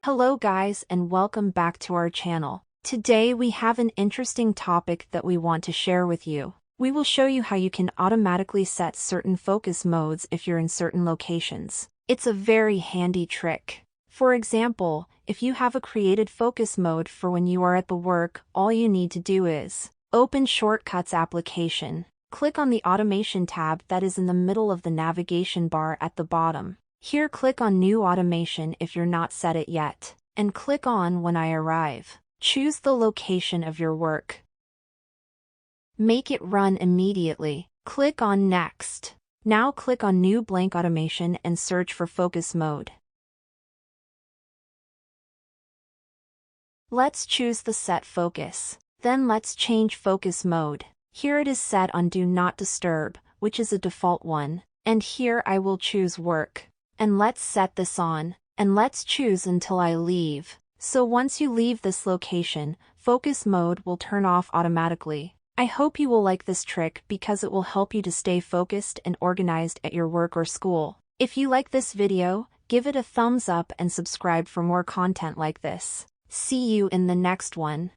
Hello guys and welcome back to our channel. Today we have an interesting topic that we want to share with you. We will show you how you can automatically set certain focus modes if you're in certain locations. It's a very handy trick. For example, if you have a created focus mode for when you are at the work, all you need to do is open Shortcuts application. Click on the Automation tab that is in the middle of the navigation bar at the bottom. Here click on New Automation if you're not set it yet, and click on When I Arrive. Choose the location of your work. Make it run immediately. Click on Next. Now click on New Blank Automation and search for Focus Mode. Let's choose the Set Focus. Then let's change Focus Mode. Here it is set on Do Not Disturb, which is a default one, and here I will choose Work. And let's set this on, and let's choose Until I Leave. So once you leave this location, focus mode will turn off automatically. I hope you will like this trick because it will help you to stay focused and organized at your work or school. If you like this video, give it a thumbs up and subscribe for more content like this. See you in the next one.